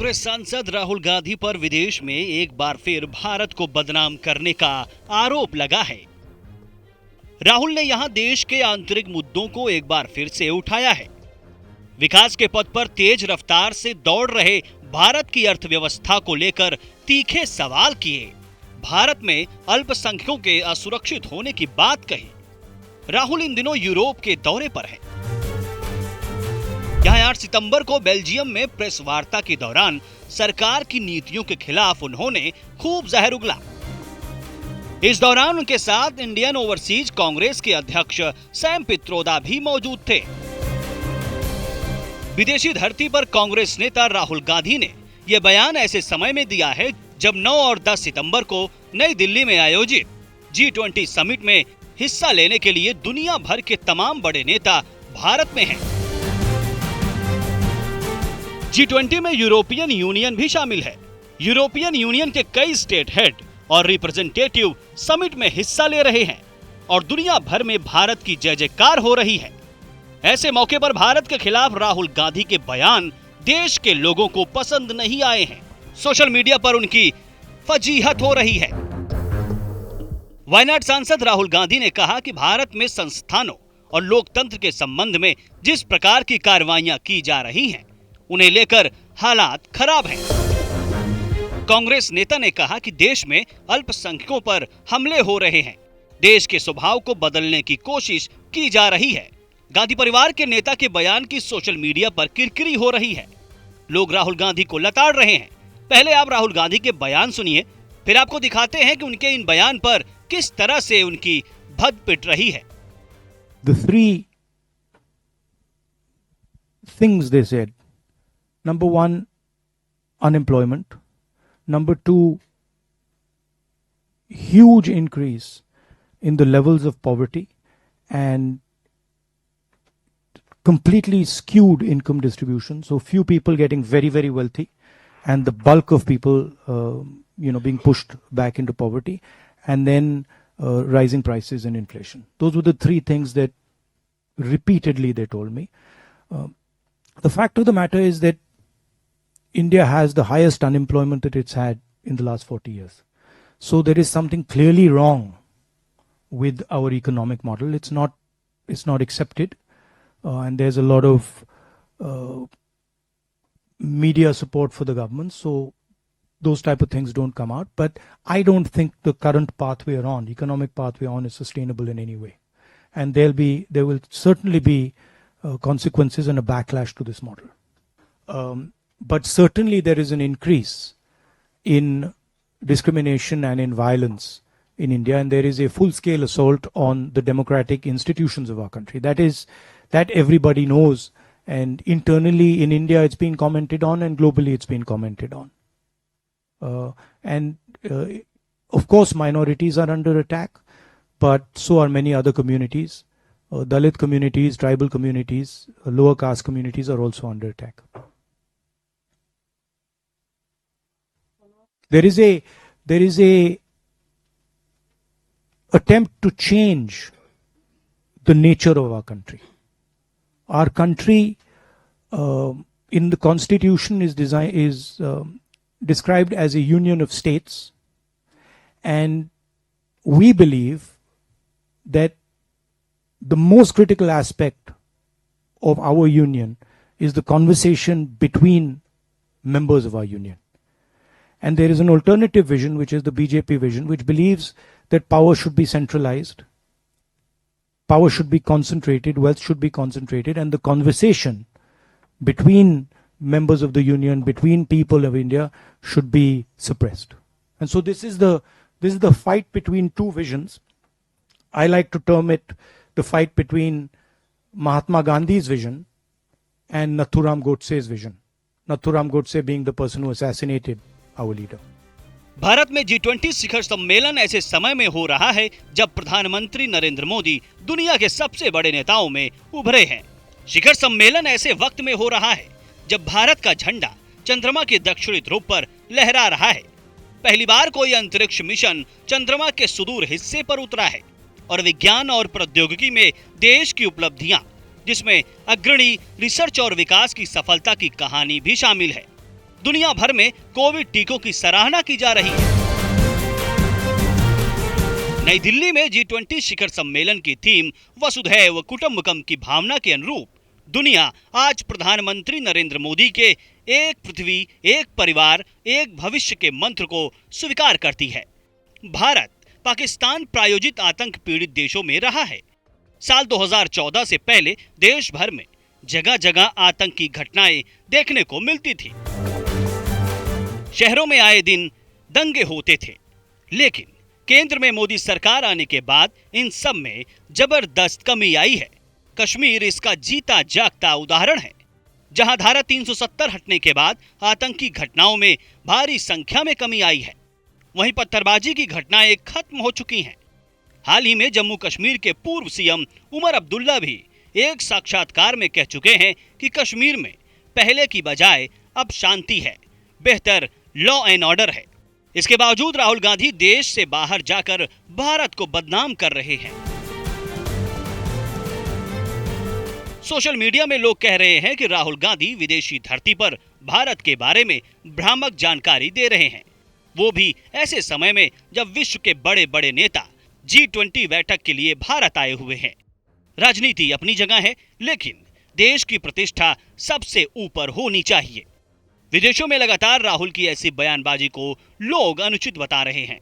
कांग्रेस सांसद राहुल गांधी पर विदेश में एक बार फिर भारत को बदनाम करने का आरोप लगा है। राहुल ने यहां देश के आंतरिक मुद्दों को एक बार फिर से उठाया है। विकास के पथ पर तेज रफ्तार से दौड़ रहे भारत की अर्थव्यवस्था को लेकर तीखे सवाल किए। भारत में अल्पसंख्यकों के असुरक्षित होने की बात कही। राहुल इन दिनों यूरोप के दौरे पर हैं। यहाँ 8 सितंबर को बेल्जियम में प्रेस वार्ता के दौरान सरकार की नीतियों के खिलाफ उन्होंने खूब जहर उगला। इस दौरान उनके साथ इंडियन ओवरसीज कांग्रेस के अध्यक्ष सैम पित्रोदा भी मौजूद थे। विदेशी धरती पर कांग्रेस नेता राहुल गांधी ने यह बयान ऐसे समय में दिया है जब 9 और 10 सितंबर को नई दिल्ली में आयोजित G20 समिट में हिस्सा लेने के लिए दुनिया भर के तमाम बड़े नेता भारत में हैं। G20 में यूरोपियन यूनियन भी शामिल है। यूरोपियन यूनियन के कई स्टेट हेड और रिप्रेजेंटेटिव समिट में हिस्सा ले रहे हैं और दुनिया भर में भारत की जय जयकार हो रही है। ऐसे मौके पर भारत के खिलाफ राहुल गांधी के बयान देश के लोगों को पसंद नहीं आए हैं। सोशल मीडिया पर उनकी फजीहत हो रही है। वायनाड सांसद राहुल गांधी ने कहा कि भारत में संस्थानों और लोकतंत्र के संबंध में जिस प्रकार की कार्रवाइयां की जा रही हैं, उन्हें लेकर हालात खराब हैं। कांग्रेस नेता ने कहा कि देश में अल्पसंख्यकों पर हमले हो रहे हैं। देश के स्वभाव को बदलने की कोशिश की जा रही है। गांधी परिवार के नेता के बयान की सोशल मीडिया पर किरकिरी हो रही है। लोग राहुल गांधी को लताड़ रहे हैं। पहले आप राहुल गांधी के बयान सुनिए, फिर आपको दिखाते हैं कि उनके इन बयान पर किस तरह से उनकी भद पिट रही है। The three things they said. Number one, unemployment. Number two, huge increase in the levels of poverty and completely skewed income distribution. So few people getting very, very wealthy and the bulk of people, being pushed back into poverty, and then rising prices and inflation. Those were the three things that repeatedly they told me. The fact of the matter is that India has the highest unemployment that it's had in the last 40 years. So there is something clearly wrong with our economic model. It's not accepted, and there's a lot of media support for the government. So those type of things don't come out. But I don't think the current path we are on, economic path we are on, is sustainable in any way. And there will certainly be consequences and a backlash to this model. But certainly there is an increase in discrimination and in violence in India, and there is a full-scale assault on the democratic institutions of our country. That everybody knows, and internally in India it's been commented on, and globally it's been commented on. Of course minorities are under attack, but so are many other communities. Dalit communities, tribal communities, lower caste communities are also under attack. There is a attempt to change the nature of our country. Our country in the constitution is described as a union of states, and we believe that the most critical aspect of our union is the conversation between members of our union. And there is an alternative vision, which is the BJP vision, which believes that power should be centralized, power should be concentrated, wealth should be concentrated, and the conversation between members of the union, between people of India, should be suppressed. And so this is the fight between two visions. I like to term it the fight between Mahatma Gandhi's vision and Nathuram Godse's vision. Nathuram Godse being the person who assassinated our leader. Bharat में G20 शिखर सम्मेलन ऐसे समय में हो रहा है जब प्रधानमंत्री नरेंद्र मोदी दुनिया के सबसे बड़े नेताओं में उभरे हैं। शिखर सम्मेलन ऐसे वक्त में हो रहा है जब भारत का झंडा चंद्रमा के दक्षिणी ध्रुव पर लहरा रहा है। पहली बार कोई अंतरिक्ष मिशन चंद्रमा के सुदूर हिस्से पर उतरा है और विज्ञान और प्रौद्योगिकी में देश की उपलब्धियां, जिसमें अग्रणी रिसर्च और विकास की सफलता की कहानी भी शामिल है। दुनिया भर में कोविड टीकों की सराहना की जा रही है। नई दिल्ली में G20 शिखर सम्मेलन की थीम वसुधैव कुटुंबकम की भावना के अनुरूप दुनिया आज प्रधानमंत्री नरेंद्र मोदी के एक पृथ्वी, एक परिवार, एक भविष्य के मंत्र को स्वीकार करती है। भारत पाकिस्तान प्रायोजित आतंक पीड़ित देशों में रहा है। साल 2014 से पहले देश भर में जगह जगह आतंकी घटनाएं देखने को मिलती थी। शहरों में आए दिन दंगे होते थे, लेकिन केंद्र में मोदी सरकार आने के बाद इन सब में जबरदस्त कमी आई है। कश्मीर इसका जीता जागता उदाहरण है, जहां धारा 370 हटने के बाद आतंकी घटनाओं में भारी संख्या में कमी आई है। वहीं पत्थरबाजी की घटनाएं खत्म हो चुकी हैं। हाल ही में जम्मू कश्मीर के पूर्व सीएम उमर अब्दुल्ला भी एक साक्षात्कार में कह चुके हैं कि कश्मीर में पहले की बजाय अब शांति है, बेहतर लॉ एंड ऑर्डर है। इसके बावजूद राहुल गांधी देश से बाहर जाकर भारत को बदनाम कर रहे हैं। सोशल मीडिया में लोग कह रहे हैं कि राहुल गांधी विदेशी धरती पर भारत के बारे में भ्रामक जानकारी दे रहे हैं, वो भी ऐसे समय में जब विश्व के बड़े बड़े नेता G20 बैठक के लिए भारत आए हुए हैं। राजनीति अपनी जगह है, लेकिन देश की प्रतिष्ठा सबसे ऊपर होनी चाहिए। विदेशों में लगातार राहुल की ऐसी बयानबाजी को लोग अनुचित बता रहे हैं।